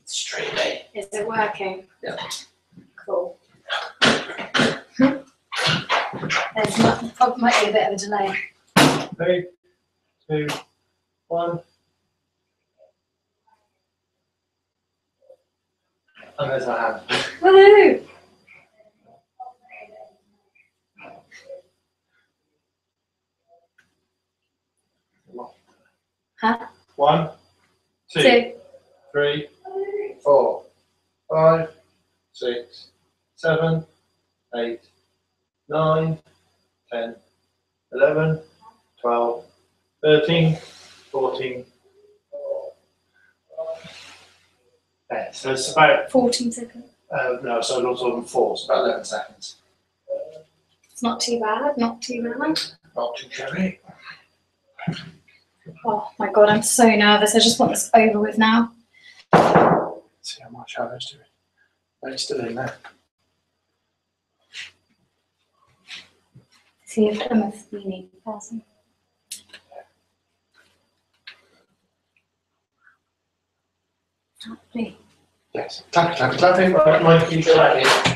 Streaming. Is it working? Yeah. Cool. Might be a bit of a delay. 3, 2, 1. Unless I have. Woohoo! Huh? 1, 2, 3, 4, 5, 6, 7, 8, 9, 10, 11, 12, 13, 14. Yeah, so it's about 14 seconds. no, so not all 4, it's about 11 seconds. It's not too bad, not too bad. Not too shabby. Oh my god, I'm so nervous. I just want this over with now. See how much shadow's doing. No, it's still in there. See if I'm a unique person. Lovely. Yes. Clap, clap, clapping. Right, mind you, clapping.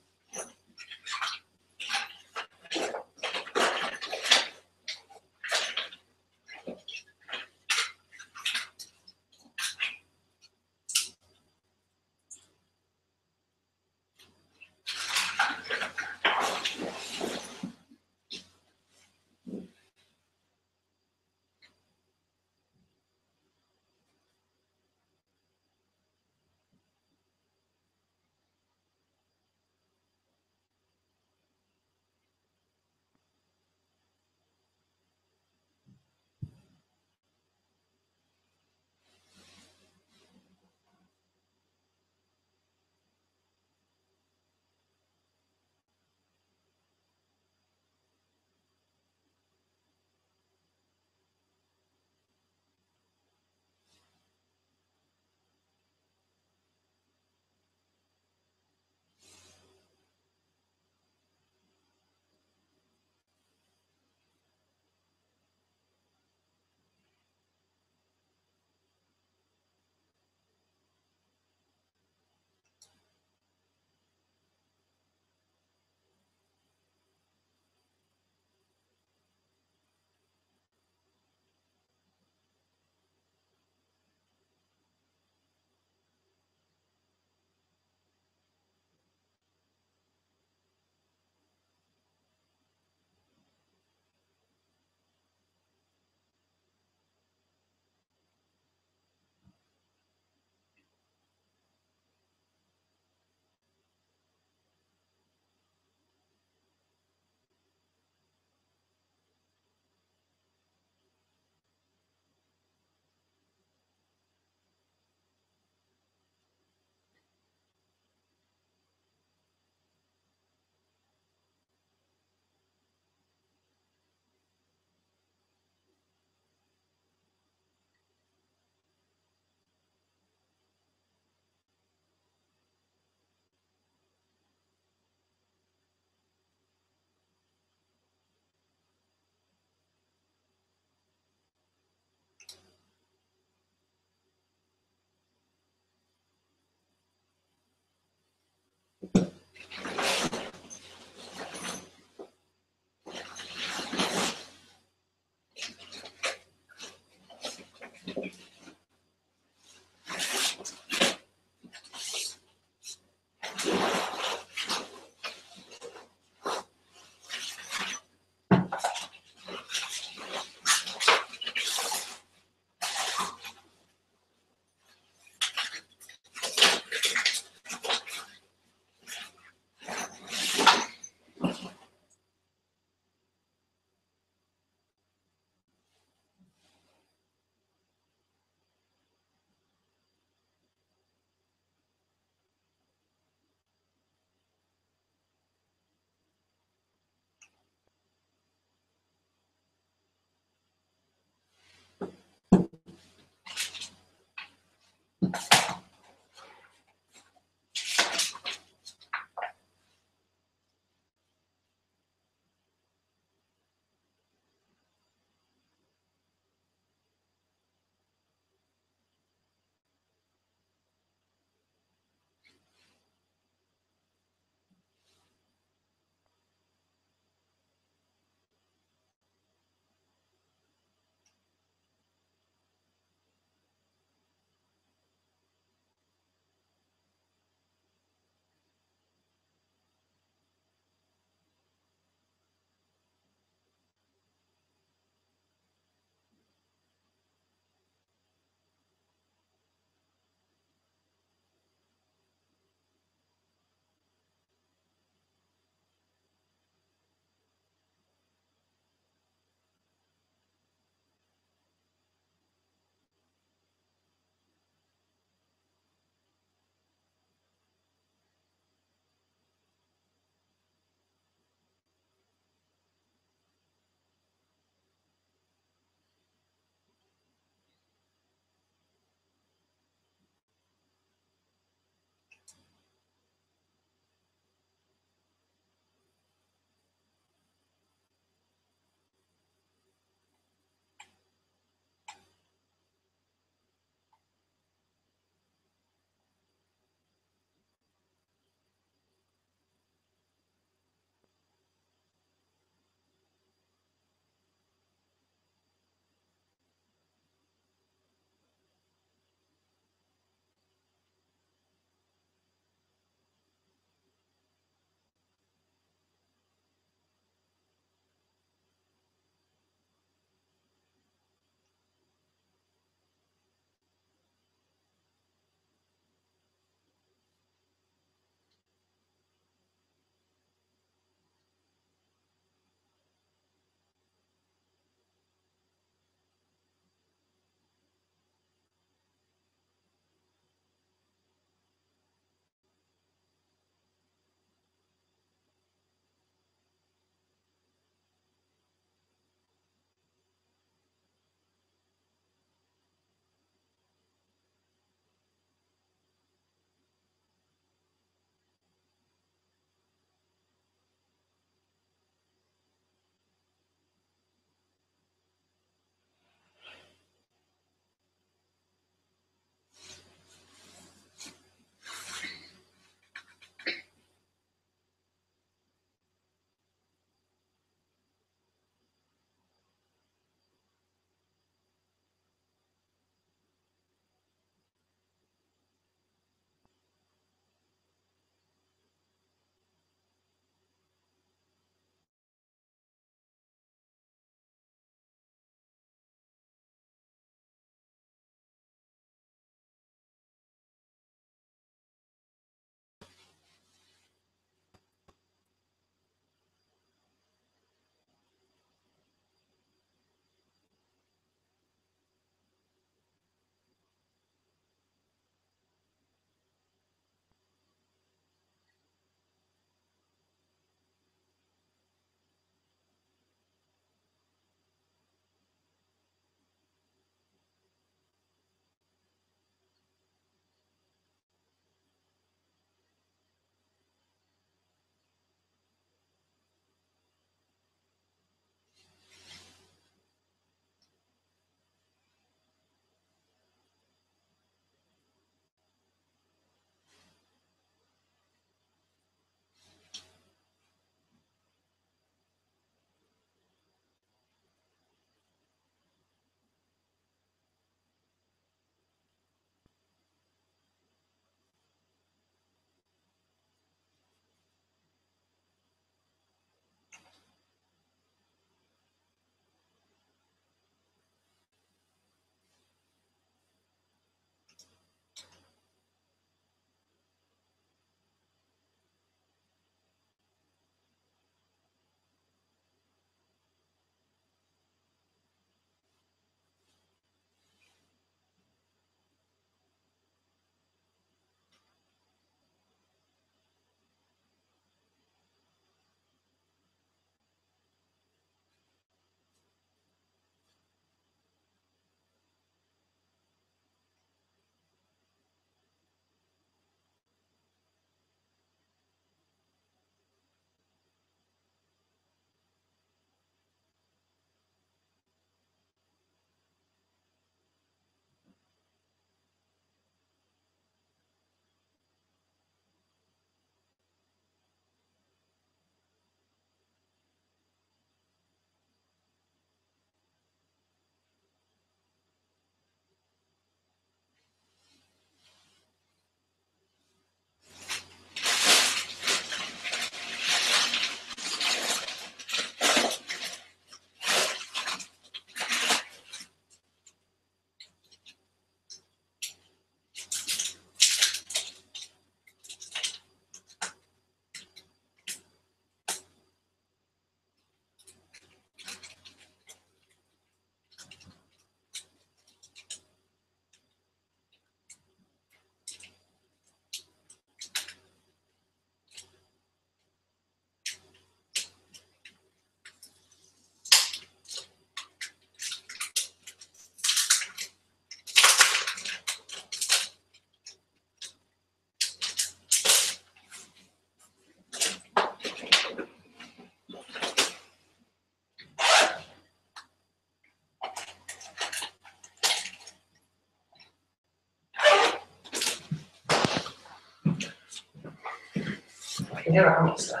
hear a hamster.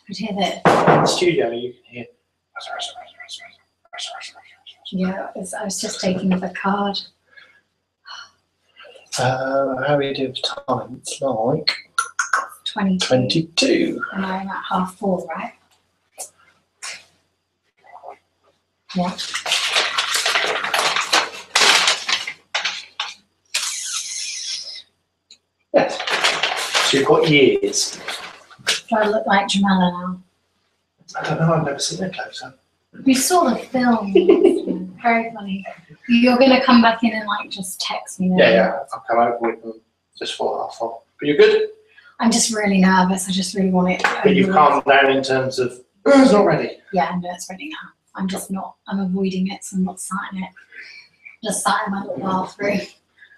I hear that. In the studio, you can hear. Yeah, I was just taking the card. How are we doing for time? It's like 22. 22. And I'm at 4:30, right? Yeah. Yes. So you've got years. Do I look like GemeLLA now? I don't know, I've never seen it closer. You saw the film. Very funny. You're going to come back in and like just text me. Yeah, I'll come over with them just for half off. But you're good? I'm just really nervous. I just really want it. But you've calmed down in terms of, it's not ready. Yeah, no, it's ready now. I'm just not, I'm avoiding it, so I'm not sat in it. Just sat in my little bathroom.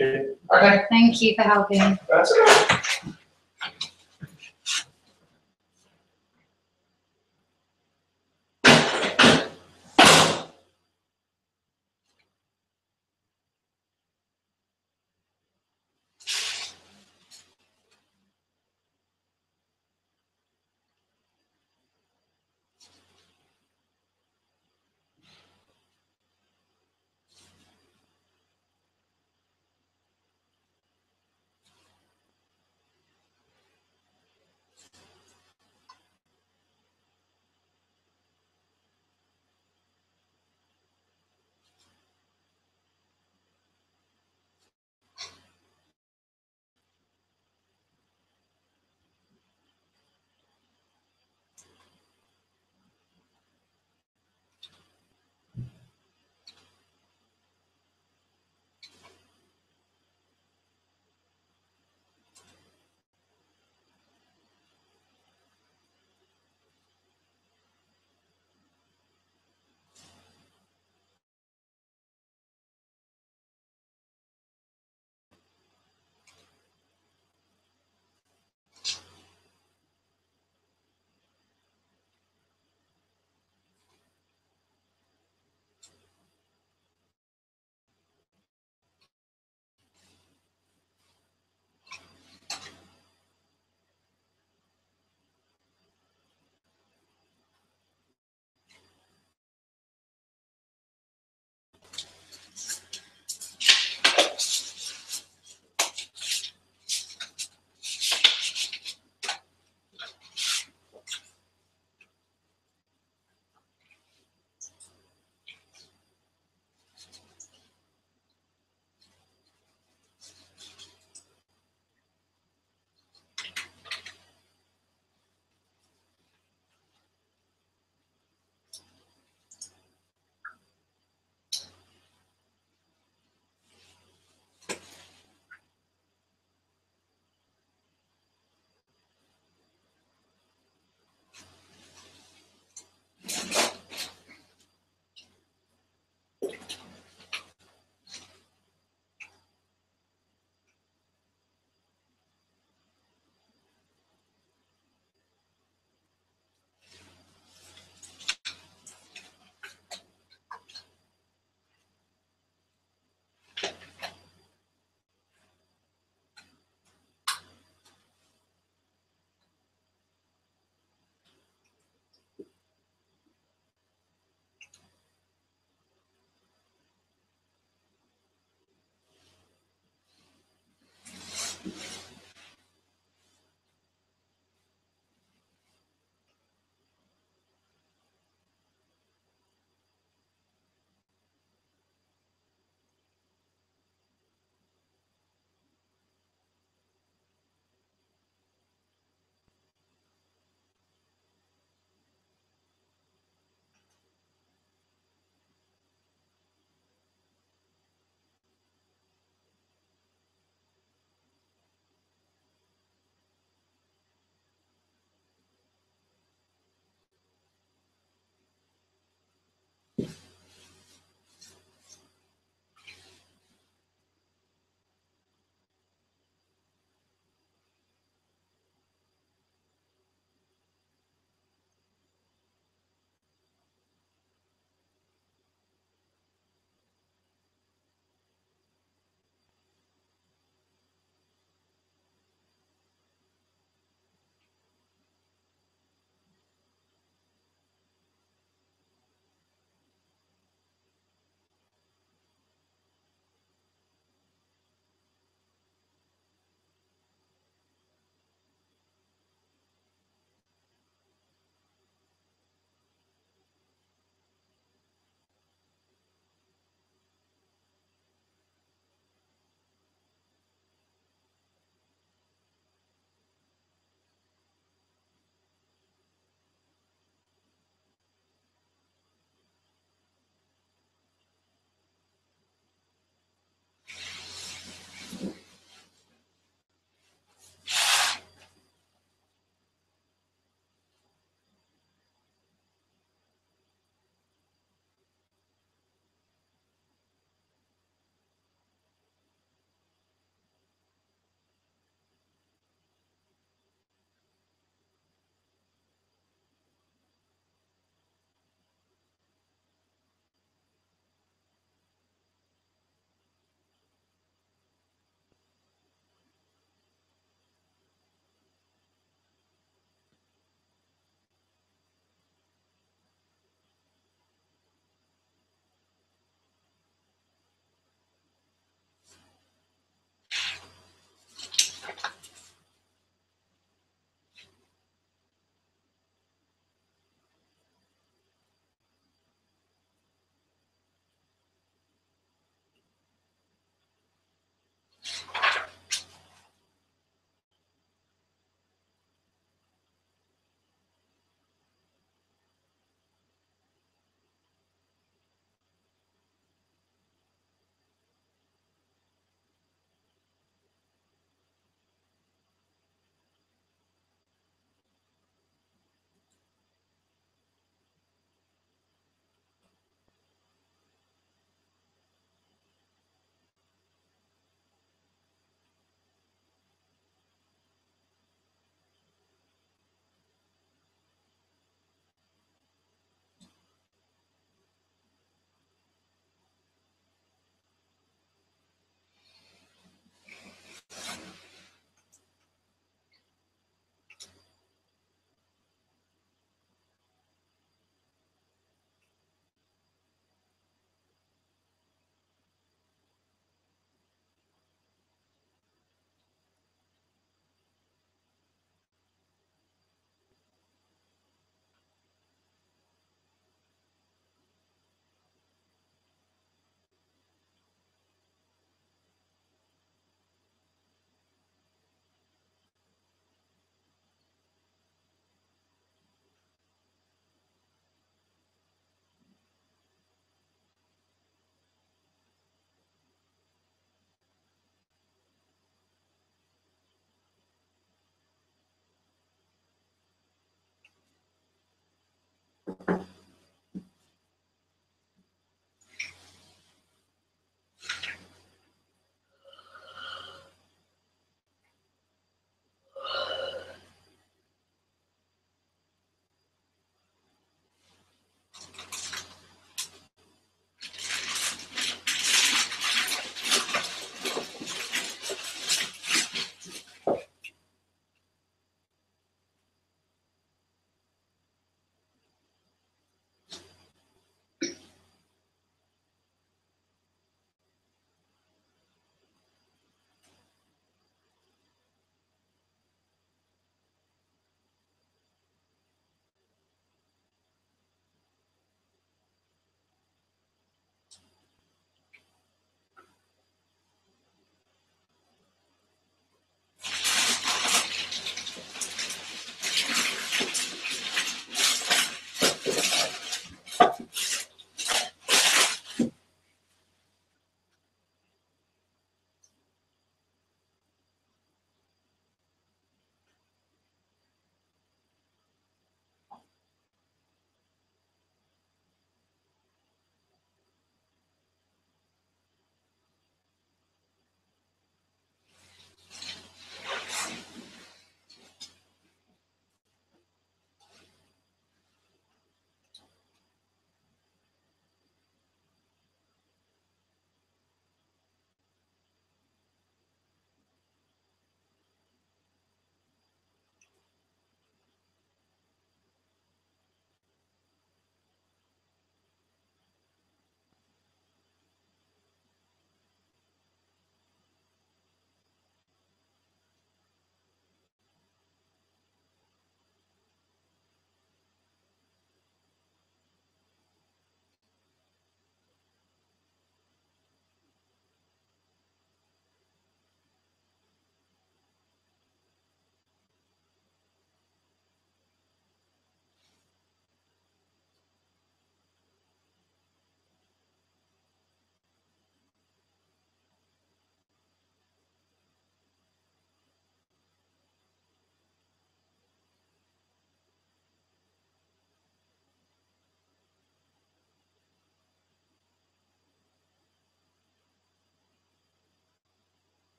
Okay. Thank you for helping. That's okay.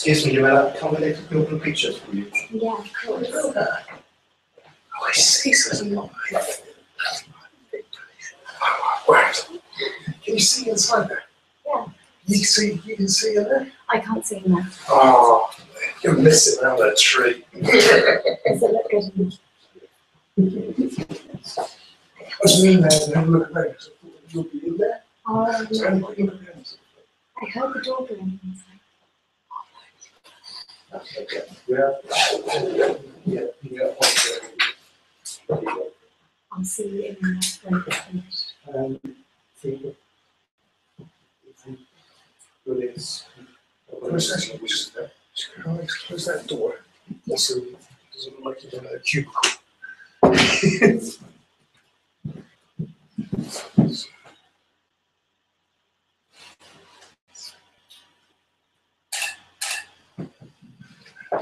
Excuse me, GemeLLA, can we take a couple of pictures for you? Yeah, of course. Oh, I see, so it's not right. Can you see inside there? Yeah. You can see in there? I can't see now. Oh, you're missing out on a treat. Does it look good enough? I was in there and have a look at that. You'll be in there? Oh, So have a quick look at them. I heard the door going inside. I'll see you in a minute when it's finished. Close that door. So it doesn't look like you're in a cubicle.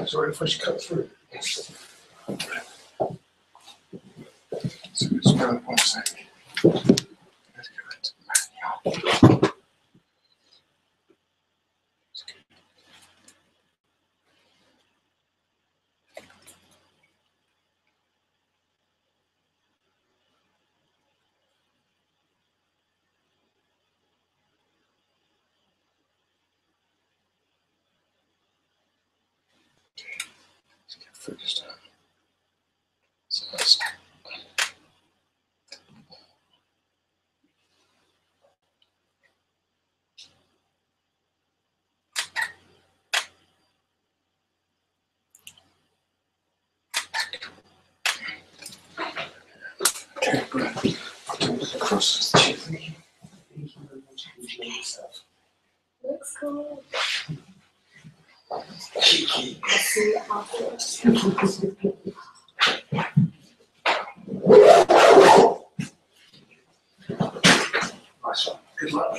Sorry if I should cut through. So just go up 1 second. Let's go into manual. Let's get focused on. So that's okay, brilliant. I'll do it across the chin. Thank you. Thank you very much for enjoying yourself. Looks cool. Cheeky. I'll see you afterwards. Nice one. Good luck.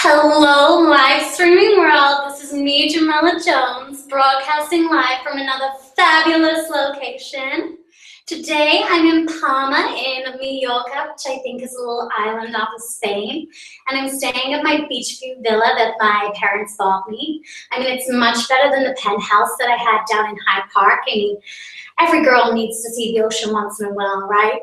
Hello, live streaming world. This is me, GemeLLA Jones, broadcasting live from another fabulous location. Today, I'm in Palma in Mallorca, which I think is a little island off of Spain. And I'm staying at my beach view villa that my parents bought me. I mean, it's much better than the penthouse that I had down in Hyde Park. I mean, every girl needs to see the ocean once in a while, right?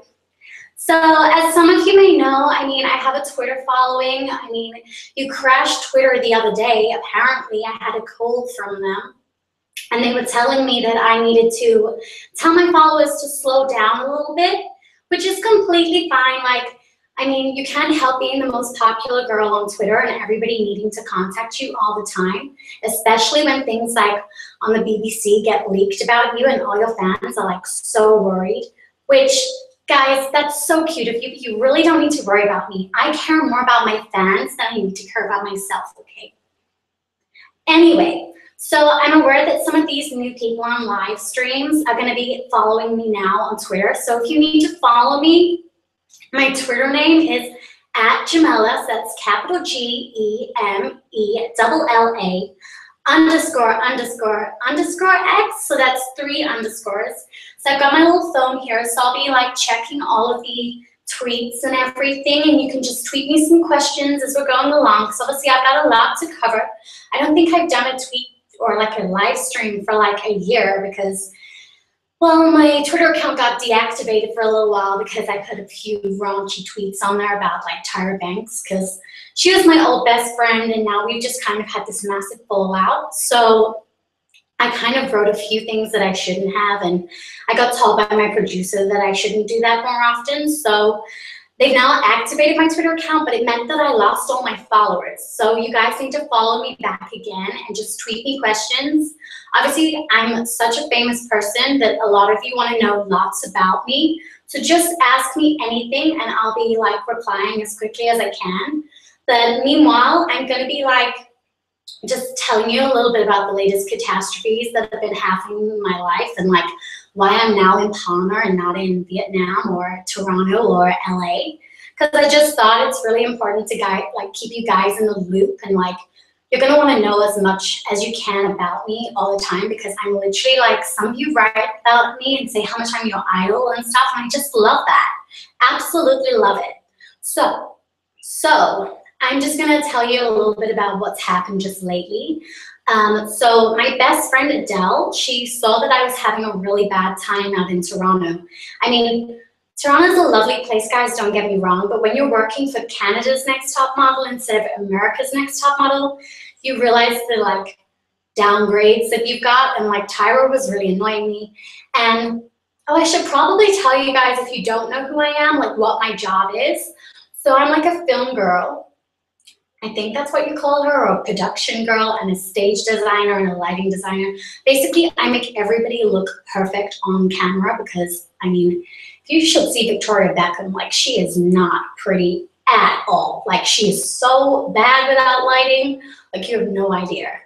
So as some of you may know, I mean, I have a Twitter following. I mean, you crashed Twitter the other day. Apparently, I had a cold from them. And they were telling me that I needed to tell my followers to slow down a little bit, which is completely fine. Like, I mean, you can't help being the most popular girl on Twitter and everybody needing to contact you all the time, especially when things like on the BBC get leaked about you and all your fans are like so worried, which, guys, that's so cute of you, but you really don't need to worry about me. I care more about my fans than I need to care about myself, okay? Anyway, so I'm aware that some of these new people on live streams are going to be following me now on Twitter. So if you need to follow me, my Twitter name is @GemeLLA, so that's capital GEMELLA ___X, so that's 3 underscores. So I've got my little phone here, so I'll be like checking all of the tweets and everything, and you can just tweet me some questions as we're going along, because obviously I've got a lot to cover. I don't think I've done a tweet or like a live stream for like a year because, well, my Twitter account got deactivated for a little while because I put a few raunchy tweets on there about like Tyra Banks, because she was my old best friend and now we've just kind of had this massive fallout. So I kind of wrote a few things that I shouldn't have, and I got told by my producer that I shouldn't do that more often. So they've now activated my Twitter account, but it meant that I lost all my followers. So you guys need to follow me back again and just tweet me questions. Obviously, I'm such a famous person that a lot of you want to know lots about me. So just ask me anything and I'll be like replying as quickly as I can. But meanwhile, I'm going to be like just telling you a little bit about the latest catastrophes that have been happening in my life and like why I'm now in Palma and not in Vietnam or Toronto or LA. Because I just thought it's really important to keep you guys in the loop, and like you're gonna want to know as much as you can about me all the time, because I'm literally like, some of you write about me and say how much I'm your idol and stuff, and I just love that. Absolutely love it. So I'm just gonna tell you a little bit about what's happened just lately. So my best friend Adele, she saw that I was having a really bad time out in Toronto. I mean, Toronto's a lovely place, guys, don't get me wrong, but when you're working for Canada's Next Top Model instead of America's Next Top Model, you realize the like downgrades that you've got, and like Tyra was really annoying me. And oh, I should probably tell you guys, if you don't know who I am, like what my job is. So I'm like a film girl. I think that's what you call her, or a production girl, and a stage designer and a lighting designer. Basically, I make everybody look perfect on camera because, I mean, you should see Victoria Beckham. Like, she is not pretty at all. Like, she is so bad without lighting. Like, you have no idea.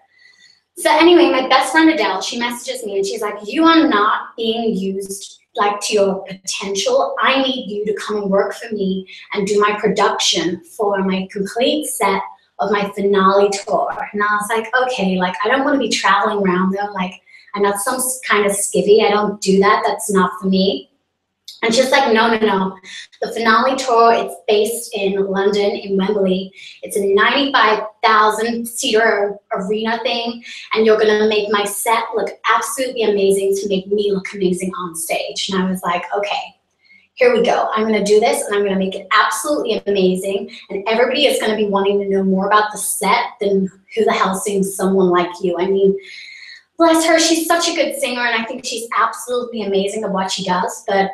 So anyway, my best friend Adele, she messages me and she's like, you are not being used like to your potential. I need you to come and work for me and do my production for my complete set of my finale tour. And I was like, okay, like I don't want to be traveling around though. Like I'm not some kind of skivvy. I don't do that. That's not for me. And she's like, no. The finale tour, it's based in London, in Wembley. It's a 95,000-seater arena thing, and you're gonna make my set look absolutely amazing to make me look amazing on stage. And I was like, okay, here we go. I'm gonna do this, and I'm gonna make it absolutely amazing, and everybody is gonna be wanting to know more about the set than who the hell sings Someone Like You. I mean, bless her, she's such a good singer, and I think she's absolutely amazing at what she does, but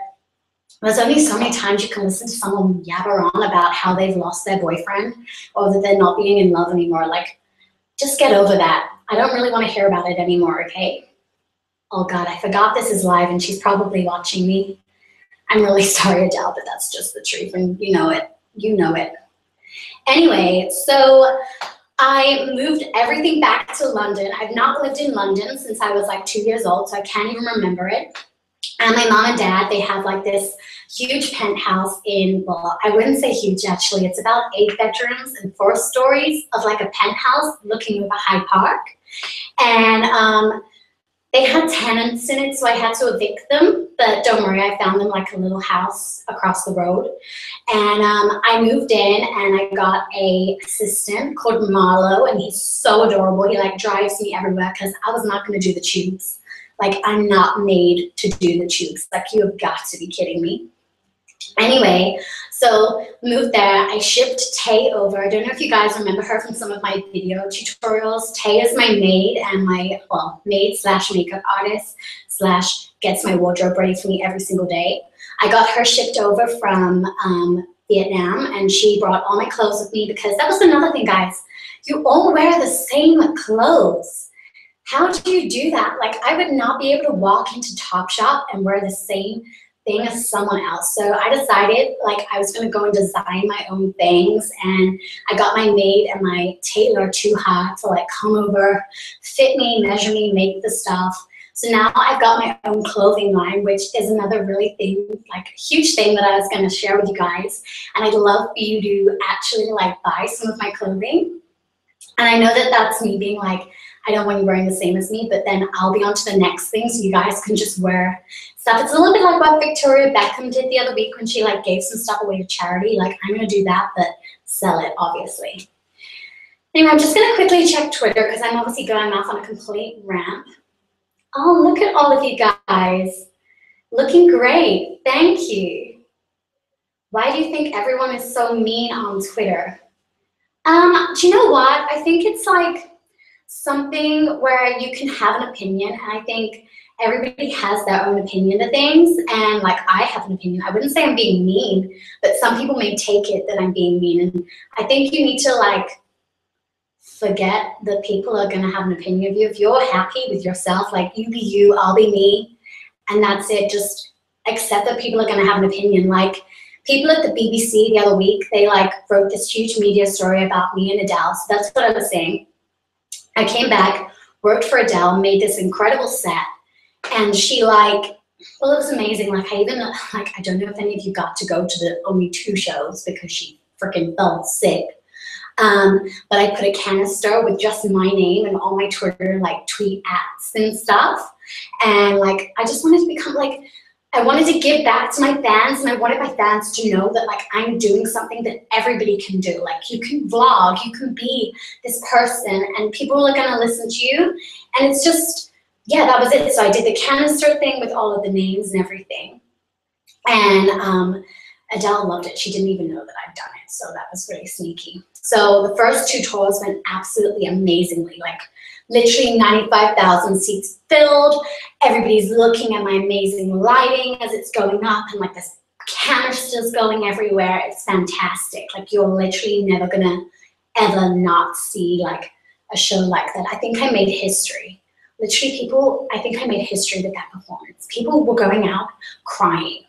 there's only so many times you can listen to someone yabber on about how they've lost their boyfriend or that they're not being in love anymore. Like, just get over that. I don't really want to hear about it anymore, okay? Oh God, I forgot this is live and she's probably watching me. I'm really sorry, Adele, but that's just the truth, and you know it. You know it. Anyway, so I moved everything back to London. I've not lived in London since I was like 2 years old, so I can't even remember it. And my mom and dad, they have like this huge penthouse in, well, I wouldn't say huge actually, it's about 8 bedrooms and 4 stories of like a penthouse looking over Hyde Park. And they had tenants in it, so I had to evict them, but don't worry, I found them like a little house across the road. And I moved in and I got a assistant called Marlo, and he's so adorable. He like drives me everywhere because I was not gonna do the tubes. Like, I'm not made to do the tubes. Like, you have got to be kidding me. Anyway, so moved there. I shipped Tay over. I don't know if you guys remember her from some of my video tutorials. Tay is my maid and my, well, maid slash makeup artist slash gets my wardrobe ready for me every single day. I got her shipped over from Vietnam, and she brought all my clothes with me because that was another thing, guys. You all wear the same clothes. How do you do that? Like, I would not be able to walk into Topshop and wear the same thing as someone else. So I decided like I was gonna go and design my own things, and I got my maid and my tailor to like come over, fit me, measure me, make the stuff. So now I've got my own clothing line, which is another really huge thing that I was gonna share with you guys. And I'd love for you to actually like buy some of my clothing. And I know that that's me being like, I don't want you wearing the same as me, but then I'll be on to the next thing so you guys can just wear stuff. It's a little bit like what Victoria Beckham did the other week when she like gave some stuff away to charity. Like, I'm gonna do that, but sell it, obviously. Anyway, I'm just gonna quickly check Twitter because I'm obviously going off on a complete rant. Oh, look at all of you guys. Looking great, thank you. Why do you think everyone is so mean on Twitter? Do you know what? I think it's like something where you can have an opinion, and I think everybody has their own opinion of things, and like I have an opinion. I wouldn't say I'm being mean, but some people may take it that I'm being mean, and I think you need to like forget that people are gonna have an opinion of you. If you're happy with yourself, like you be you, I'll be me, and that's it. Just accept that people are gonna have an opinion. Like people at the BBC the other week, they like wrote this huge media story about me and Adele, so that's what I was saying. I came back, worked for Adele, made this incredible set, and she like, well, it was amazing. Like, I even, like, I don't know if any of you got to go to the only 2 shows because she freaking fell sick. But I put a canister with just my name and all my Twitter, like, tweet ads and stuff. And, like, I just wanted to become, like, I wanted to give back to my fans, and I wanted my fans to know that like I'm doing something that everybody can do. Like, you can vlog, you can be this person, and people are gonna listen to you. And it's just, yeah, that was it. So I did the canister thing with all of the names and everything. And Adele loved it. She didn't even know that I'd done it, so that was really sneaky. So the first 2 tours went absolutely amazingly. Like, literally 95,000 seats filled. Everybody's looking at my amazing lighting as it's going up, and like this canisters going everywhere. It's fantastic. Like, you're literally never gonna ever not see like a show like that. I think I made history. Literally people, I think I made history with that performance. People were going out crying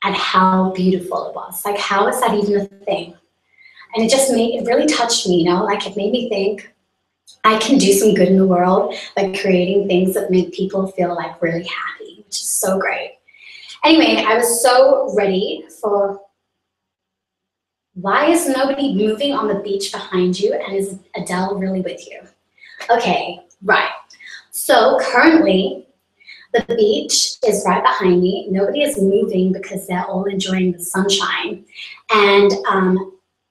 at how beautiful it was. Like, how is that even a thing? And it just made, it really touched me, you know? Like, it made me think, I can do some good in the world by creating things that make people feel like really happy, which is so great. Anyway, I was so ready for, why is nobody moving on the beach behind you, and is Adele really with you? Okay, right. So currently, the beach is right behind me. Nobody is moving because they're all enjoying the sunshine. And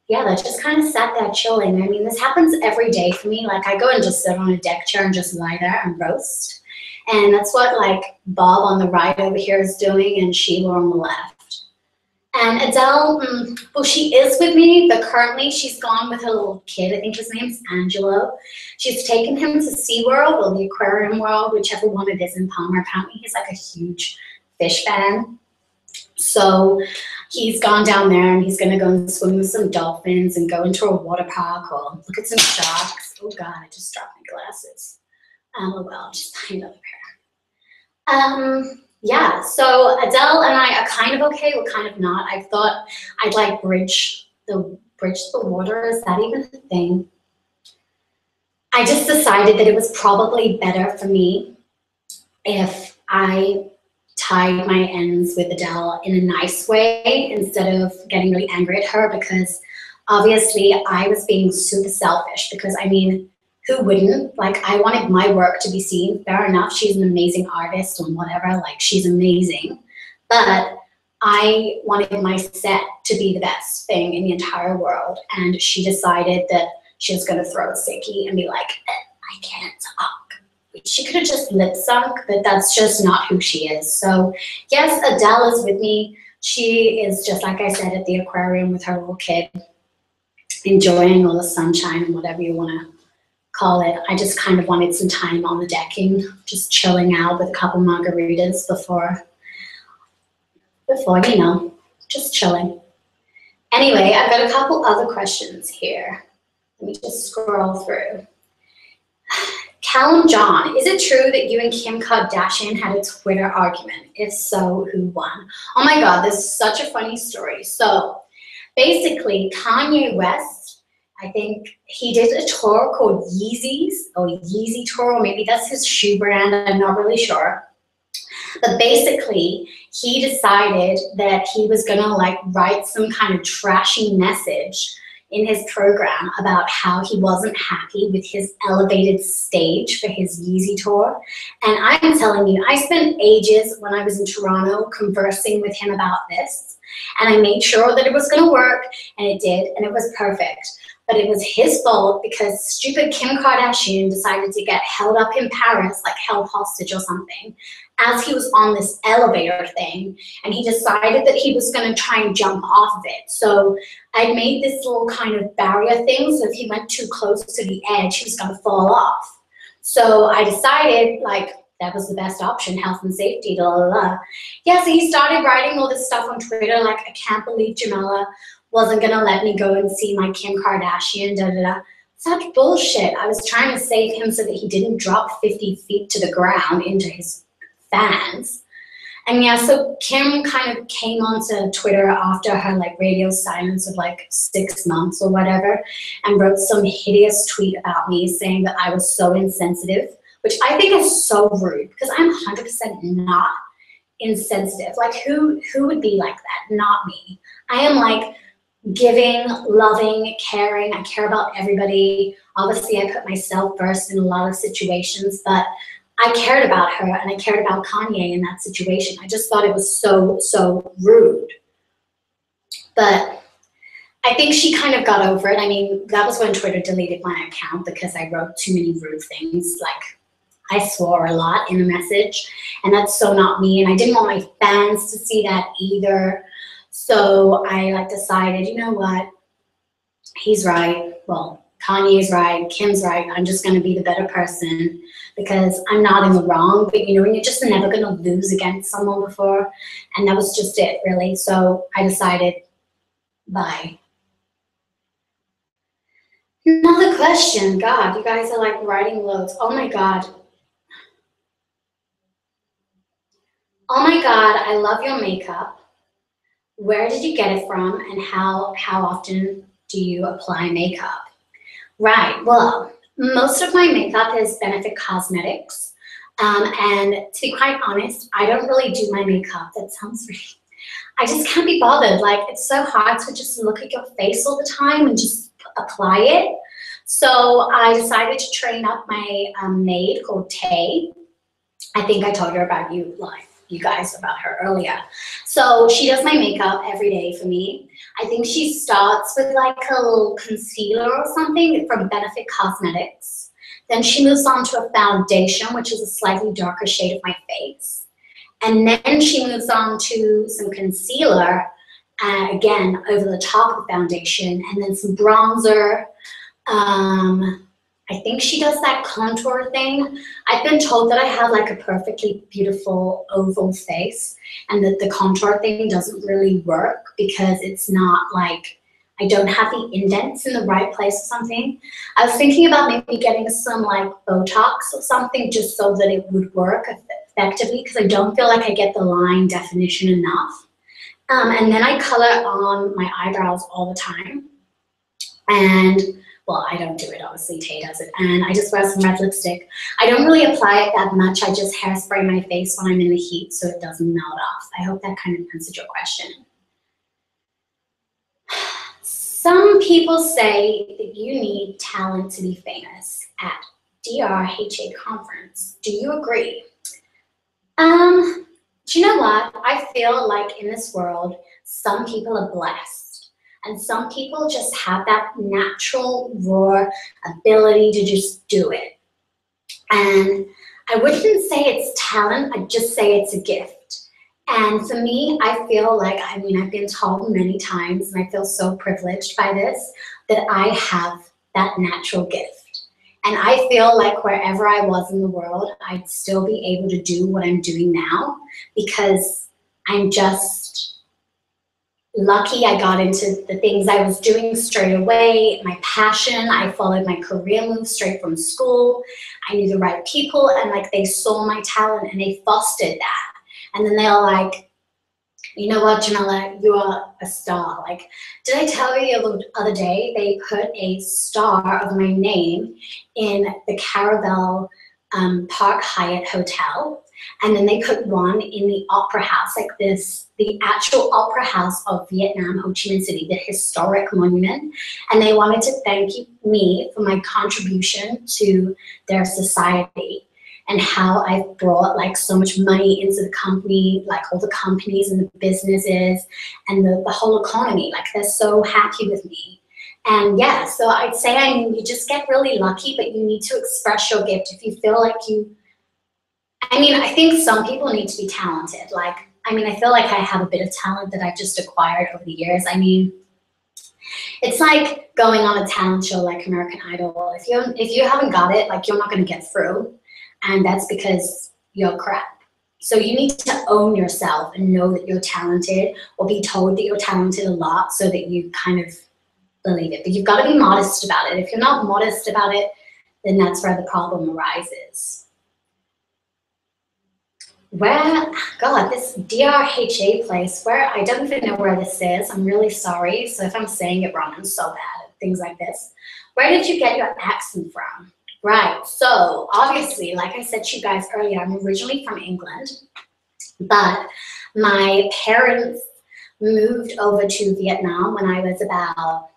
yeah, they just kind of sat there chilling. I mean, this happens every day for me. Like, I go and just sit on a deck chair and just lie there and roast. And that's what like Bob on the right over here is doing, and Sheila on the left. And Adele, well, she is with me, but currently she's gone with her little kid. I think his name's Angelo. She's taken him to SeaWorld or the Aquarium World, whichever one it is in Palmer. Apparently he's like a huge fish fan. So he's gone down there, and he's gonna go and swim with some dolphins and go into a water park or look at some sharks. Oh God, I just dropped my glasses. Oh well, just buy another pair. Yeah, so Adele and I are kind of okay, we're kind of not. I thought I'd like bridge the water. Is that even a thing? I just decided that it was probably better for me if I tied my ends with Adele in a nice way instead of getting really angry at her, because obviously I was being super selfish, because I mean, who wouldn't? Like, I wanted my work to be seen. Fair enough, she's an amazing artist and whatever, like, she's amazing. But I wanted my set to be the best thing in the entire world. And she decided that she was going to throw a sickie and be like, I can't talk. She could have just lip sunk, but that's just not who she is. So yes, Adele is with me. She is just, like I said, at the aquarium with her little kid, enjoying all the sunshine and whatever you want to call it. I just kind of wanted some time on the decking, just chilling out with a couple margaritas before, you know, just chilling. Anyway, I've got a couple other questions here. Let me just scroll through. Callum John, is it true that you and Kim Kardashian had a Twitter argument? If so, who won? Oh my God, this is such a funny story. So basically, Kanye West, I think he did a tour called Yeezys, or Yeezy Tour, or maybe that's his shoe brand, I'm not really sure. But basically, he decided that he was gonna like write some kind of trashy message in his program about how he wasn't happy with his elevated stage for his Yeezy tour. And I'm telling you, I spent ages when I was in Toronto conversing with him about this, and I made sure that it was gonna work, and it did, and it was perfect. But it was his fault because stupid Kim Kardashian decided to get held up in Paris, like held hostage or something, as he was on this elevator thing, and he decided that he was going to try and jump off of it. So I made this little kind of barrier thing, so if he went too close to the edge, he was going to fall off. So I decided, like, that was the best option, health and safety, blah, blah, blah. Yeah, so he started writing all this stuff on Twitter, like, I can't believe GemeLLA wasn't going to let me go and see my Kim Kardashian, da, da, da. Such bullshit. I was trying to save him so that he didn't drop 50 feet to the ground into his fans. And yeah, so Kim kind of came onto Twitter after her like radio silence of like 6 months or whatever, and wrote some hideous tweet about me saying that I was so insensitive, which I think is so rude, because I'm 100% not insensitive. Like who would be like that? Not me. I am like giving, loving, caring. I care about everybody. Obviously, I put myself first in a lot of situations, but I cared about her and I cared about Kanye in that situation. I just thought it was so, so rude. But I think she kind of got over it. I mean, that was when Twitter deleted my account because I wrote too many rude things. Like, I swore a lot in a message, and that's so not me. And I didn't want my fans to see that either. So I like decided, you know what, he's right. Well, Kanye's right, Kim's right. I'm just going to be the better person because I'm not in the wrong. But you know, and you're just never going to lose against someone before. And that was just it, really. So I decided, bye. Another question. God, you guys are like writing loads. Oh my God. Oh my God, I love your makeup. Where did you get it from, and how often do you apply makeup? Right, well, most of my makeup is Benefit Cosmetics. And to be quite honest, I don't really do my makeup. That sounds really, I just can't be bothered. Like, it's so hard to just look at your face all the time and just apply it. So I decided to train up my maid called Tay. I think I told her about you guys about her earlier. So she does my makeup every day for me. I think she starts with like a little concealer or something from Benefit Cosmetics. Then she moves on to a foundation, which is a slightly darker shade of my face. And then she moves on to some concealer, again, over the top of the foundation, and then some bronzer. I think she does that contour thing. I've been told that I have like a perfectly beautiful oval face and that the contour thing doesn't really work because it's not like, I don't have the indents in the right place or something. I was thinking about maybe getting some like Botox or something just so that it would work effectively, because I don't feel like I get the line definition enough. And then I color on my eyebrows all the time. And Well, I don't do it, obviously, Tay does it. And I just wear some red lipstick. I don't really apply it that much. I just hairspray my face when I'm in the heat so it doesn't melt off. I hope that kind of answered your question. Some people say that you need talent to be famous at DRHA conference. Do you agree? Do you know what? I feel like in this world, some people are blessed and some people just have that natural, raw ability to just do it. And I wouldn't say it's talent, I'd just say it's a gift. And for me, I feel like, I mean, I've been told many times, and I feel so privileged by this, that I have that natural gift. And I feel like wherever I was in the world, I'd still be able to do what I'm doing now because I'm just lucky I got into the things I was doing straight away, my passion. I followed my career move straight from school. I knew the right people, and like they saw my talent and they fostered that. And then they're like, you know what, GemeLLA, you are a star. Like, did I tell you the other day, they put a star of my name in the Caravel Park Hyatt Hotel. And then they put one in the Opera House, like this, the actual Opera House of Vietnam, Ho Chi Minh City, the historic monument. And they wanted to thank me for my contribution to their society and how I've brought like so much money into the company, like all the companies and the businesses and the whole economy. Like they're so happy with me. And yeah, so I'd say you just get really lucky, but you need to express your gift. If you feel like I think some people need to be talented. Like, I feel like I have a bit of talent that I've just acquired over the years. I mean, it's like going on a talent show like American Idol. If you haven't got it, like you're not gonna get through. And that's because you're crap. So you need to own yourself and know that you're talented, or be told that you're talented a lot so that you kind of believe it. But you've got to be modest about it. If you're not modest about it, then that's where the problem arises. This DRHA place, I don't even know where this is. I'm really sorry. So if I'm saying it wrong, I'm so bad at things like this. Where did you get your accent from? Right, so obviously, like I said to you guys earlier, I'm originally from England, but my parents moved over to Vietnam when I was about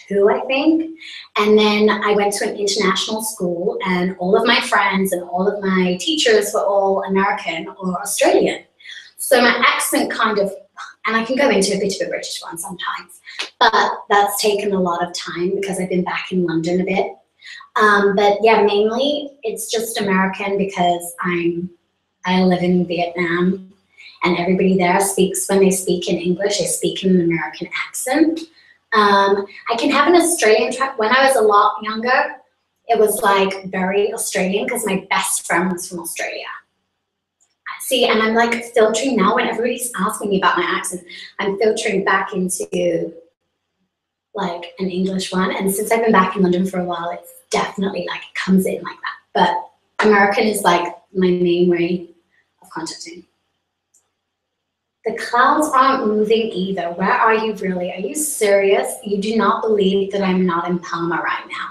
2, I think. And then I went to an international school, and all of my friends and all of my teachers were all American or Australian. So my accent kind of, and I can go into a bit of a British one sometimes, but that's taken a lot of time because I've been back in London a bit. But yeah, mainly it's just American because I live in Vietnam, and everybody there speaks, when they speak in English, they speak in an American accent. I can have an Australian track. When I was a lot younger, it was like very Australian because my best friend was from Australia. See, and I'm like filtering now when everybody's asking me about my accent, I'm filtering back into like an English one. And since I've been back in London for a while, it's definitely like it comes in like that. But American is like my main way of contacting. The clouds aren't moving either. Where are you really? Are you serious? You do not believe that I'm not in Palma right now.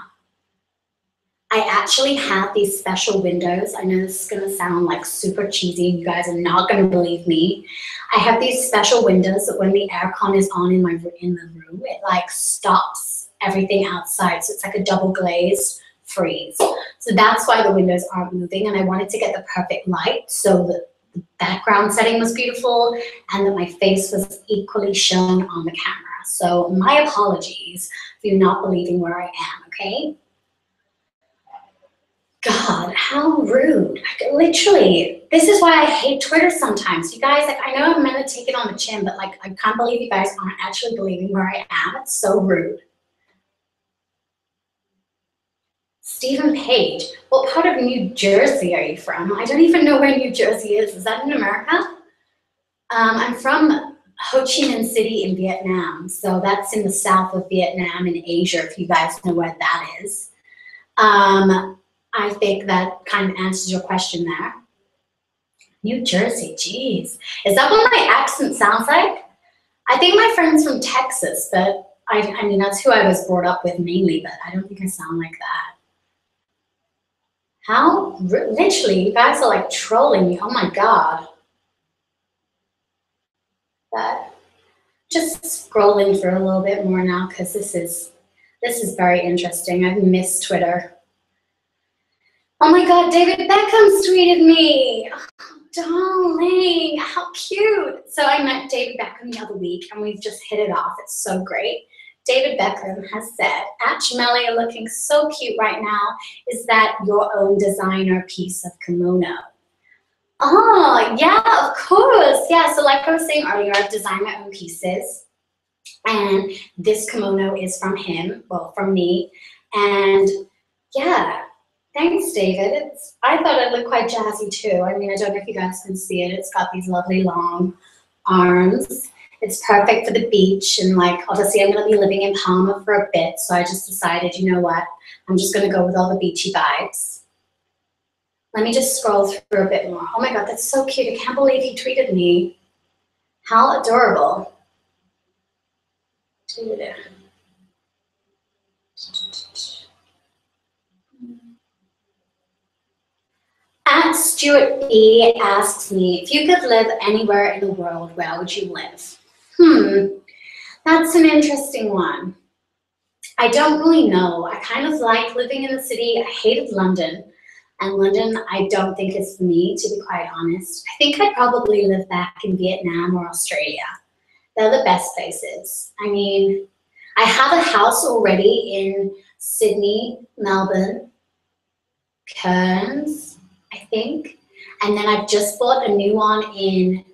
I actually have these special windows. I know this is gonna sound like super cheesy. You guys are not gonna believe me. I have these special windows that when the aircon is on in the room, it like stops everything outside. So it's like a double glazed freeze. So that's why the windows aren't moving. And I wanted to get the perfect light so that the background setting was beautiful and that my face was equally shown on the camera. So my apologies for you not believing where I am, okay? God, how rude. Literally, this is why I hate Twitter sometimes. You guys, like, I know I'm meant to take it on the chin, but like, I can't believe you guys aren't actually believing where I am. It's so rude. Stephen Page, what part of New Jersey are you from? I don't even know where New Jersey is. Is that in America? I'm from Ho Chi Minh City in Vietnam. So that's in the south of Vietnam in Asia, if you guys know where that is. I think that kind of answers your question there. New Jersey, geez. Is that what my accent sounds like? I think my friend's from Texas, but I mean, that's who I was brought up with mainly, but I don't think I sound like that. How? Literally, you guys are like trolling me. Oh my God. But just scrolling through a little bit more now because this is very interesting. I've missed Twitter. Oh my God, David Beckham's tweeted me. Oh, darling, how cute. So I met David Beckham the other week and we've just hit it off. It's so great. David Beckham has said, at GemeLLA, you're looking so cute right now. Is that your own designer piece of kimono? Oh, yeah, of course. Yeah, so like I was saying earlier, I've designed my own pieces. And this kimono is from him, well, from me. And yeah, thanks, David. I thought it looked quite jazzy too. I mean, I don't know if you guys can see it. It's got these lovely long arms. It's perfect for the beach. And like, obviously I'm gonna be living in Palma for a bit. So I just decided, you know what? I'm just gonna go with all the beachy vibes. Let me just scroll through a bit more. Oh my God, that's so cute. I can't believe he tweeted me. How adorable. At Stuart B asks me, if you could live anywhere in the world, where would you live? That's an interesting one. I don't really know. I kind of like living in the city. I hated London. And London, I don't think is for me, to be quite honest. I think I'd probably live back in Vietnam or Australia. They're the best places. I mean, I have a house already in Sydney, Melbourne, Cairns, I think. And then I've just bought a new one in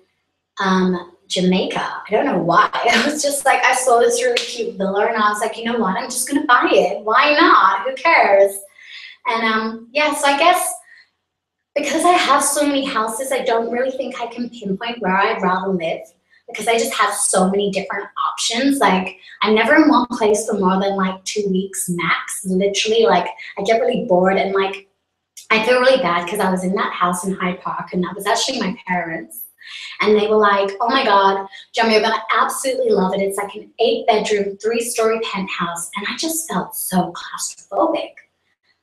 Jamaica. I don't know why. I was just like, I saw this really cute villa and I was like, you know what, I'm just gonna buy it. Why not? Who cares? And yeah, so I guess because I have so many houses, I don't really think I can pinpoint where I'd rather live because I just have so many different options. Like I'm never in one place for more than like 2 weeks max. Literally, like I get really bored and like I feel really bad because I was in that house in Hyde Park and that was actually my parents. And they were like, oh my God, Gemma, you're gonna absolutely love it. It's like an 8-bedroom, 3-story penthouse. And I just felt so claustrophobic.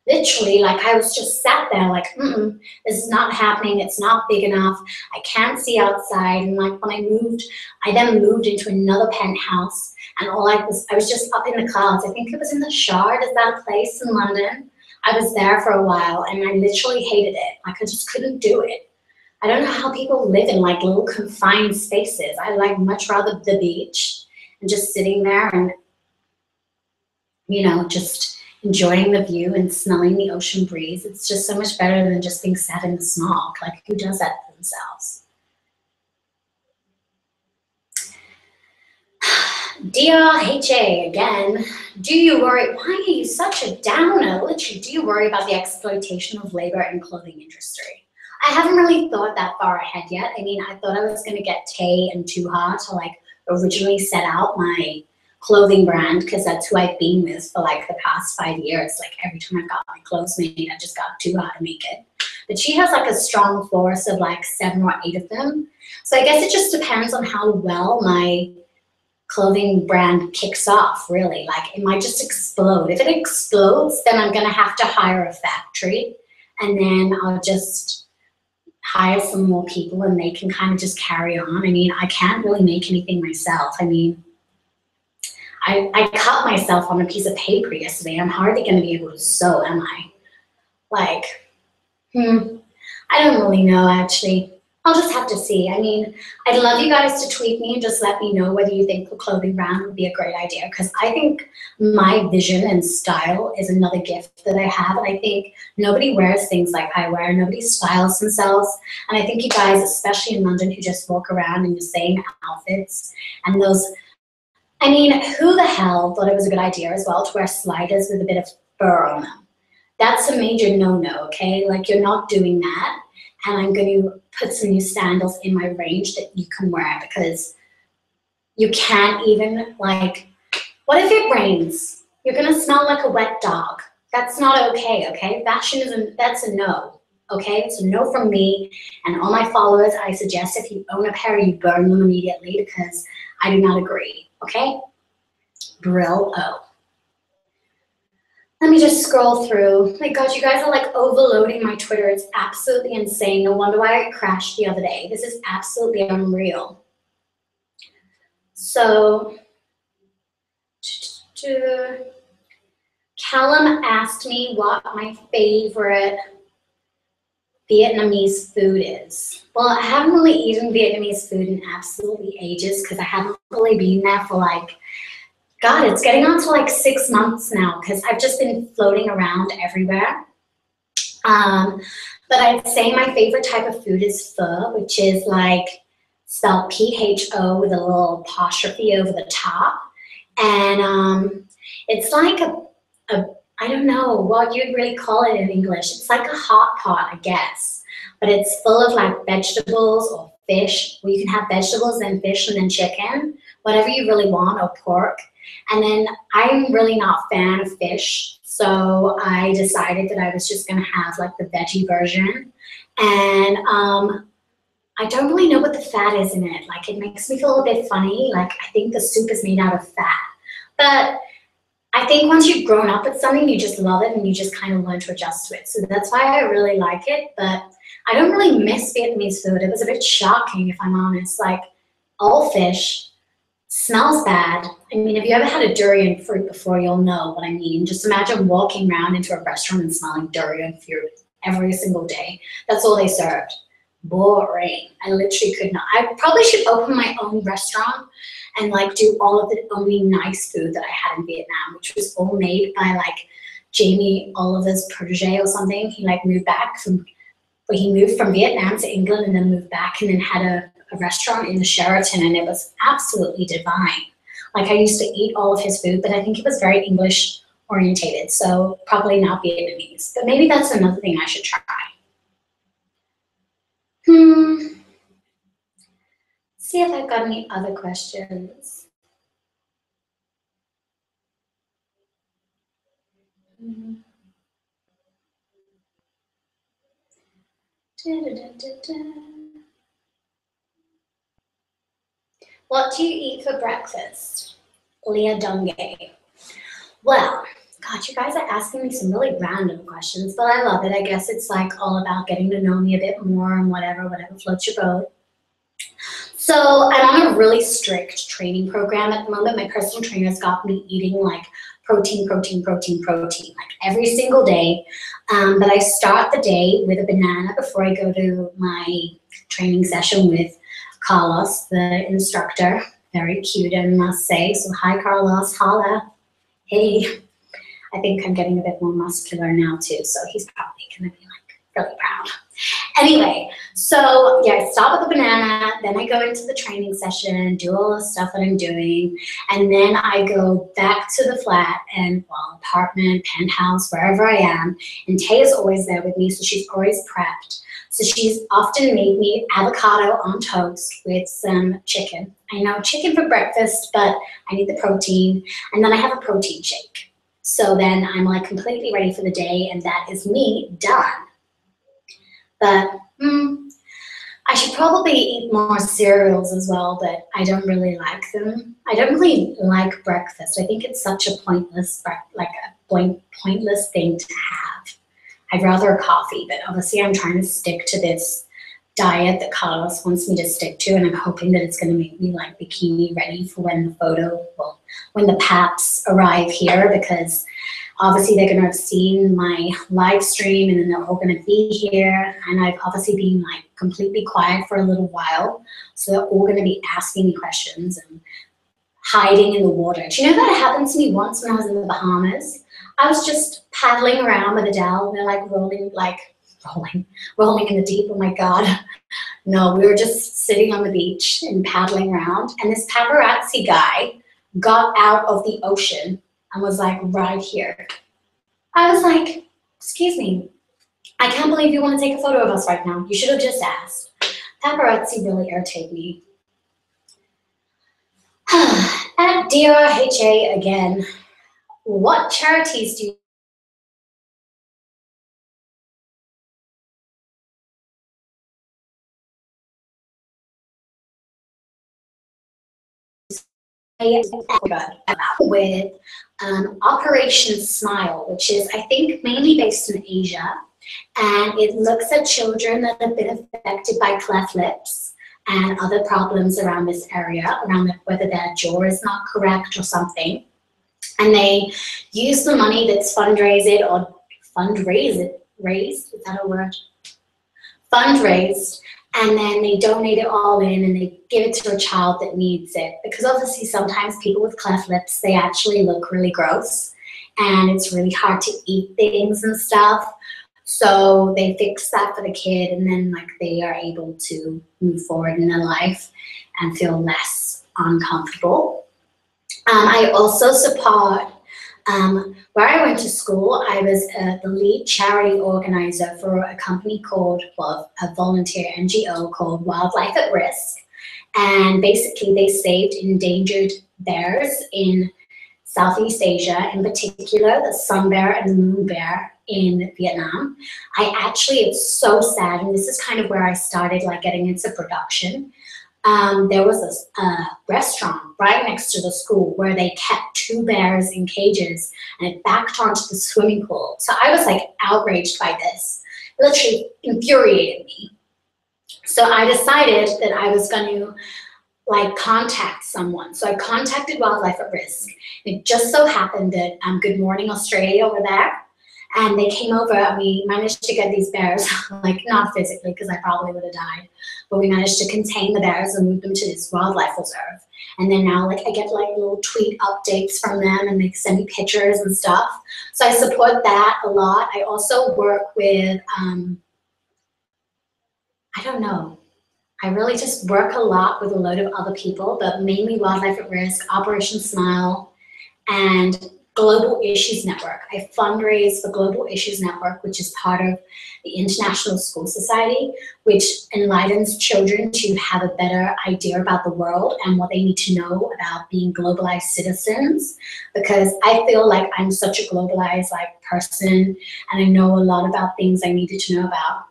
Literally, like I was just sat there like, this is not happening. It's not big enough. I can't see outside. And like when I then moved into another penthouse and I was just up in the clouds. I think it was in the Shard. Is that a place in London? I was there for a while and I literally hated it. Like I just couldn't do it. I don't know how people live in like little confined spaces. I like much rather the beach and just sitting there and, you know, just enjoying the view and smelling the ocean breeze. It's just so much better than just being sat in the smog. Like who does that to themselves? DRHA again, do you worry, why are you such a downer? Literally, do you worry about the exploitation of labor and clothing industry? I haven't really thought that far ahead yet. I mean, I thought I was gonna get Tay and Tuha to like originally set out my clothing brand because that's who I've been with for like the past 5 years. Like every time I've got my clothes made, I just got Tuha to make it. But she has like a strong force of like 7 or 8 of them. So I guess it just depends on how well my clothing brand kicks off, really. Like it might just explode. If it explodes, then I'm gonna have to hire a factory and then I'll just hire some more people and they can kind of just carry on. I mean, I can't really make anything myself. I mean, I cut myself on a piece of paper yesterday. I'm hardly gonna be able to sew, am I? Like, I don't really know actually. I'll just have to see. I mean, I'd love you guys to tweet me and just let me know whether you think the clothing brand would be a great idea because I think my vision and style is another gift that I have and I think nobody wears things like I wear. Nobody styles themselves and I think you guys, especially in London, who just walk around in the same outfits and those, I mean, who the hell thought it was a good idea as well to wear sliders with a bit of fur on them? That's a major no-no, okay? Like you're not doing that. And I'm going to put some new sandals in my range that you can wear because you can't even like, what if it rains? You're going to smell like a wet dog. That's not okay, okay? Fashion that's a no, okay? It's a no from me and all my followers. I suggest if you own a pair, you burn them immediately because I do not agree, okay? GemeLLA. Let me just scroll through. My God, you guys are like overloading my Twitter. It's absolutely insane. No wonder why it crashed the other day. This is absolutely unreal. So, Callum asked me what my favorite Vietnamese food is. Well, I haven't really eaten Vietnamese food in absolutely ages because I haven't really been there for like, God, it's getting on to like 6 months now because I've just been floating around everywhere. But I'd say my favorite type of food is pho, which is like spelled P-H-O with a little apostrophe over the top. And it's like I don't know what you'd really call it in English. It's like a hot pot, I guess. But it's full of like vegetables or fish. Well, you can have vegetables and fish and then chicken, whatever you really want, or pork. And then I'm really not a fan of fish. So I decided that I was just gonna have like the veggie version. And I don't really know what the fat is in it. Like it makes me feel a bit funny. Like I think the soup is made out of fat. But I think once you've grown up with something, you just love it and you just kind of learn to adjust to it. So that's why I really like it. But I don't really miss Vietnamese food. It was a bit shocking, if I'm honest. Like all fish smells bad. I mean, if you ever had a durian fruit before, you'll know what I mean. Just imagine walking around into a restaurant and smelling durian fruit every single day. That's all they served. Boring. I literally could not. I probably should open my own restaurant and like do all of the only nice food that I had in Vietnam, which was all made by like Jamie Oliver's protege or something. He like moved from Vietnam to England and then moved back and then had a restaurant in the Sheraton, and it was absolutely divine. Like I used to eat all of his food, but I think it was very English orientated, so probably not Vietnamese. But maybe that's another thing I should try. See if I've got any other questions. What do you eat for breakfast? Leah Dungay. Well, God, you guys are asking me some really random questions, but I love it. I guess it's like all about getting to know me a bit more and whatever floats your boat. So I'm on a really strict training program at the moment. My personal trainer's got me eating like protein, like every single day. But I start the day with a banana before I go to my training session with Carlos, the instructor. Very cute, I must say. So hi, Carlos, holla. Hey, I think I'm getting a bit more muscular now too, so he's probably gonna be like really proud. Anyway, so yeah, I start with the banana, then I go into the training session, do all the stuff that I'm doing, and then I go back to the flat and, well, apartment, penthouse, wherever I am, and Tay is always there with me, so she's always prepped. So she's often made me avocado on toast with some chicken. I know chicken for breakfast, but I need the protein, and then I have a protein shake. So then I'm like completely ready for the day, and that is me done. But I should probably eat more cereals as well, but I don't really like them. I don't really like breakfast. I think it's such a pointless thing to have. I'd rather a coffee, but obviously I'm trying to stick to this diet that Carlos wants me to stick to, and I'm hoping that it's going to make me like bikini ready for when when the paps arrive here, because obviously they're going to have seen my live stream and then they're all going to be here, and I've obviously been like completely quiet for a little while, so they're all going to be asking me questions and hiding in the water. Do you know that happened to me once when I was in the Bahamas? I was just paddling around with Adele, and they're like rolling in the deep. Oh my God. No, we were just sitting on the beach and paddling around, and this paparazzi guy got out of the ocean and was like right here. I was like, excuse me, I can't believe you want to take a photo of us right now. You should have just asked. Paparazzi really irritate me. At DRHA again, what charities do you with Operation Smile, which is, I think, mainly based in Asia. And it looks at children that have been affected by cleft lips and other problems around this area, around whether their jaw is not correct or something. And they use the money that's raised, is that a word? Fundraised, and then they donate it all in and they give it to a child that needs it. Because obviously sometimes people with cleft lips, they actually look really gross and it's really hard to eat things and stuff. So they fix that for the kid, and then like they are able to move forward in their life and feel less uncomfortable. I also support, where I went to school, I was the lead charity organizer for a company called, well, a volunteer NGO called Wildlife at Risk. And basically they saved endangered bears in Southeast Asia, in particular the sun bear and the moon bear in Vietnam. It's so sad, and this is kind of where I started like getting into production. There was a restaurant right next to the school where they kept 2 bears in cages and it backed onto the swimming pool. So I was like outraged by this. It literally infuriated me. So I decided that I was going to like contact someone. So I contacted Wildlife at Risk. It just so happened that Good Morning Australia were there. And they came over and we managed to get these bears, like not physically because I probably would have died, but we managed to contain the bears and move them to this wildlife reserve. And then now like I get like little tweet updates from them and they send me pictures and stuff. So I support that a lot. I also work with, I don't know, I really just work a lot with a load of other people, but mainly Wildlife at Risk, Operation Smile, and Global Issues Network. I fundraise for Global Issues Network, which is part of the International School Society, which enlightens children to have a better idea about the world and what they need to know about being globalized citizens. Because I feel like I'm such a globalized like person and I know a lot about things I needed to know about.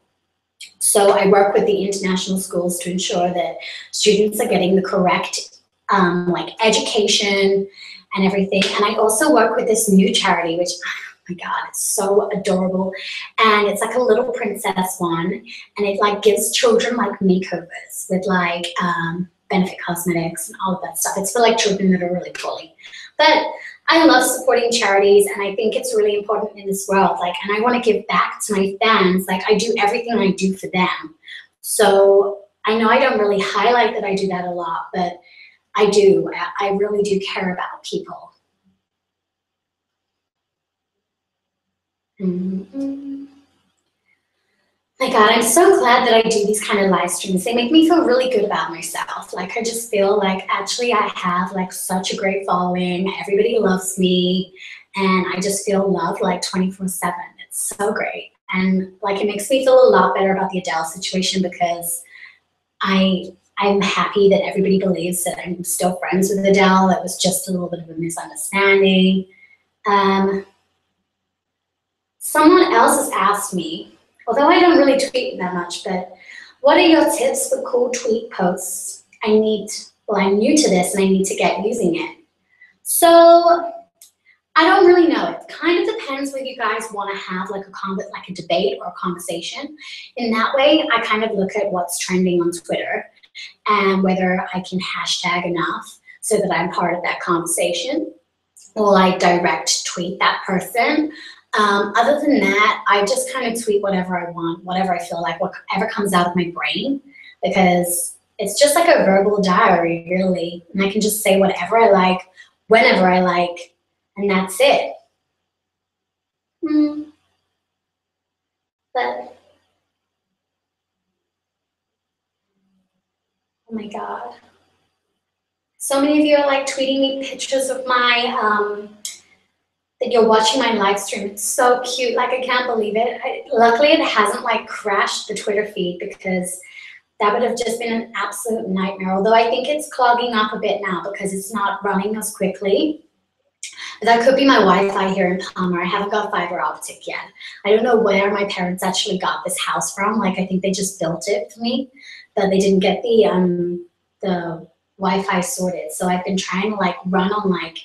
So I work with the international schools to ensure that students are getting the correct like education and everything. And I also work with this new charity, which, oh my God, it's so adorable. And it's like a little princess one. And it like gives children like makeovers with like Benefit Cosmetics and all of that stuff. It's for like children that are really poorly. But I love supporting charities and I think it's really important in this world. Like, and I want to give back to my fans. Like I do everything I do for them. So I know I don't really highlight that I do that a lot, but I do. I really do care about people. My God, I'm so glad that I do these kind of live streams. They make me feel really good about myself. Like I just feel like actually I have like such a great following. Everybody loves me and I just feel loved like 24/7. It's so great. And like it makes me feel a lot better about the Adele situation because I'm happy that everybody believes that I'm still friends with Adele. It was just a little bit of a misunderstanding. Someone else has asked me, although I don't really tweet that much, but what are your tips for cool tweet posts? I'm new to this and I need to get using it. So I don't really know. It kind of depends whether you guys want to have like a debate or a conversation. In that way, I kind of look at what's trending on Twitter and whether I can hashtag enough so that I'm part of that conversation or like direct tweet that person. Other than that, I just kind of tweet whatever I want, whatever I feel like, whatever comes out of my brain, because it's just like a verbal diary, really. And I can just say whatever I like, whenever I like, and that's it. But, oh my God. So many of you are like tweeting me pictures of my, that you're watching my live stream. It's so cute, like I can't believe it. Luckily it hasn't like crashed the Twitter feed because that would have just been an absolute nightmare. Although I think it's clogging up a bit now because it's not running as quickly. That could be my Wi-Fi here in Palmer. I haven't got fiber optic yet. I don't know where my parents actually got this house from. Like I think they just built it for me, but they didn't get the Wi-Fi sorted. So I've been trying to like run on like,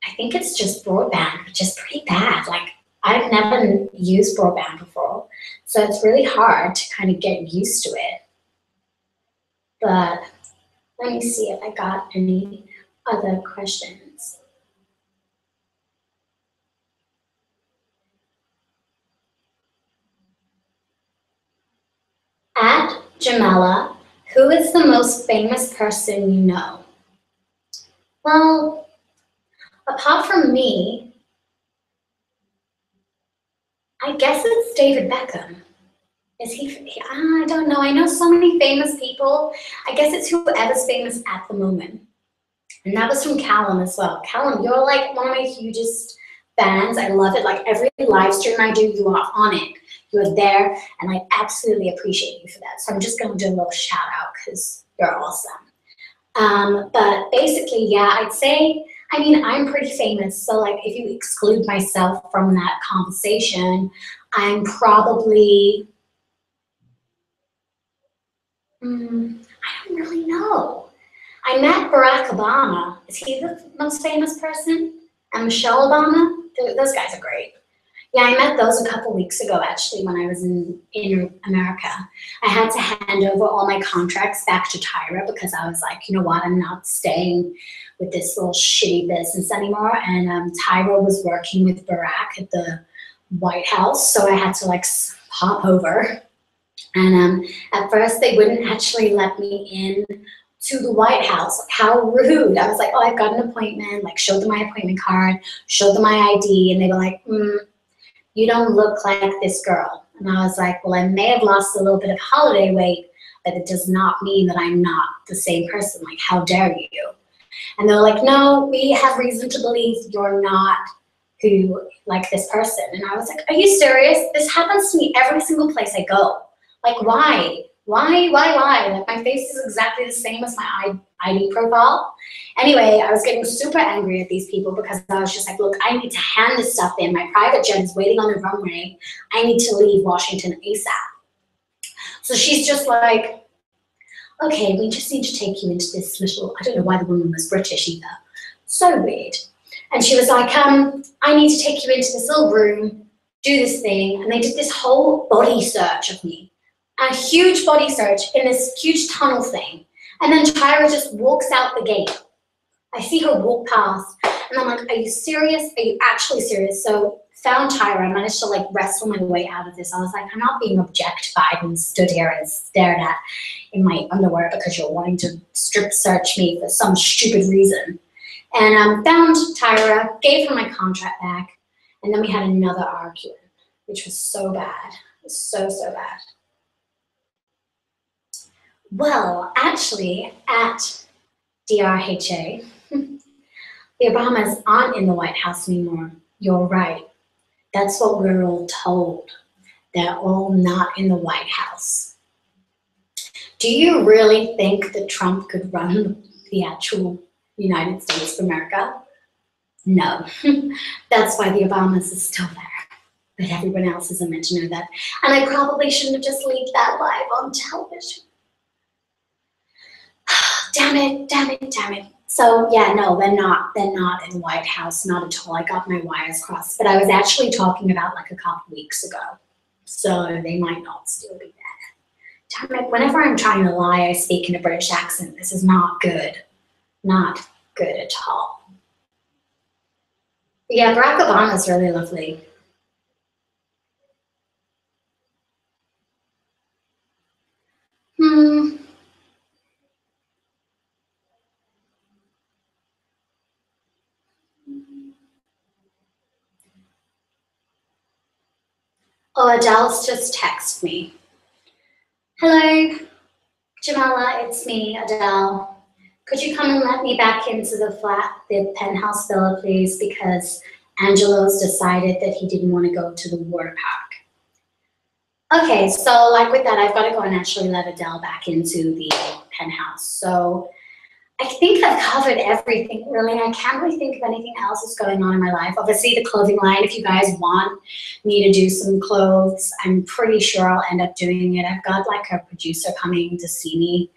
I think it's just broadband, which is pretty bad. Like I've never used broadband before. So it's really hard to kind of get used to it. But let me see if I got any other questions. At GemeLLA, who is the most famous person you know? Well, apart from me, I guess it's David Beckham. Is he? I don't know. I know so many famous people. I guess it's whoever's famous at the moment. And that was from Callum as well. Callum, you're like one of my hugest fans. I love it. Like every live stream I do, you are on it. You're there, and I absolutely appreciate you for that. So I'm just going to do a little shout out because you're awesome. But basically, yeah, I'd say, I mean, I'm pretty famous. So like if you exclude myself from that conversation, I'm probably, I don't really know. I met Barack Obama. Is he the most famous person? And Michelle Obama? Those guys are great. Yeah, I met those a couple weeks ago, actually, when I was in America. I had to hand over all my contracts back to Tyra because I was like, you know what, I'm not staying with this little shitty business anymore. And Tyra was working with Barack at the White House, so I had to like hop over. And at first, they wouldn't actually let me in to the White House. Like, how rude. I was like, oh, I've got an appointment, like showed them my appointment card, showed them my ID, and they were like, you don't look like this girl. And I was like, well, I may have lost a little bit of holiday weight, but it does not mean that I'm not the same person. Like, how dare you? And they were like, no, we have reason to believe you're not who, like this person. And I was like, are you serious? This happens to me every single place I go. Like, why? Why? Like, my face is exactly the same as my ID profile. Anyway, I was getting super angry at these people because I was just like, look, I need to hand this stuff in. My private jet is waiting on the runway. I need to leave Washington ASAP. So she's just like, okay, we just need to take you into this little, I don't know why the woman was British either. So weird. And she was like, I need to take you into this little room, do this thing. And they did this whole body search of me. A huge body search in this huge tunnel thing. And then Tyra just walks out the gate. I see her walk past, and I'm like, are you serious? Are you actually serious? So found Tyra, I managed to like wrestle my way out of this. I was like, I'm not being objectified and stood here and stared at in my underwear because you're wanting to strip search me for some stupid reason. And found Tyra, gave her my contract back, and then we had another argument, which was so bad. It was so bad. Well, actually, at DRHA, the Obamas aren't in the White House anymore. You're right. That's what we're all told. They're all not in the White House. Do you really think that Trump could run the actual United States of America? No. That's why the Obamas is still there. But everyone else isn't meant to know that. And I probably shouldn't have just leaked that live on television. Damn it. So yeah, no, they're not in the White House, not at all. I got my wires crossed, but I was actually talking about like a couple weeks ago. So they might not still be there. Damn it, whenever I'm trying to lie, I speak in a British accent. This is not good. Not good at all. But yeah, Barack Obama's really lovely. Oh, Adele's just texted me. Hello, GemeLLA, it's me, Adele. Could you come and let me back into the flat, the penthouse villa, please? Because Angelo's decided that he didn't want to go to the water park. Okay, so like with that, I've got to go and actually let Adele back into the penthouse. So I think I've covered everything, really. I can't really think of anything else that's going on in my life. Obviously, the clothing line, if you guys want me to do some clothes, I'm pretty sure I'll end up doing it. I've got like a producer coming to see me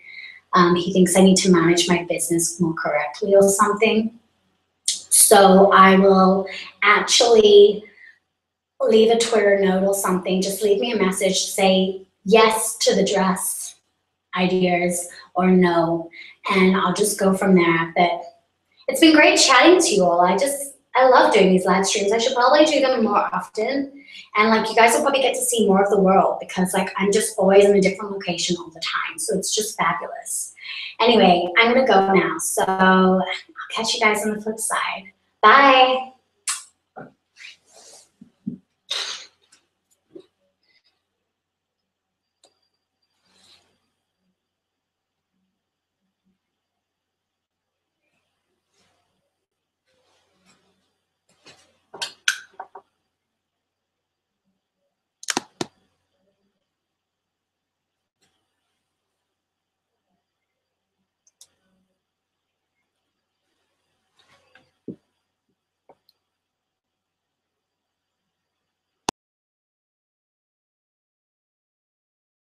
He thinks I need to manage my business more correctly or something. So I will actually leave a Twitter note or something. Just leave me a message, say yes to the dress ideas or no, and I'll just go from there. But it's been great chatting to you all. I love doing these live streams. I should probably do them more often. And like, you guys will probably get to see more of the world because like I'm just always in a different location all the time. So it's just fabulous. Anyway, I'm gonna go now. So I'll catch you guys on the flip side. Bye.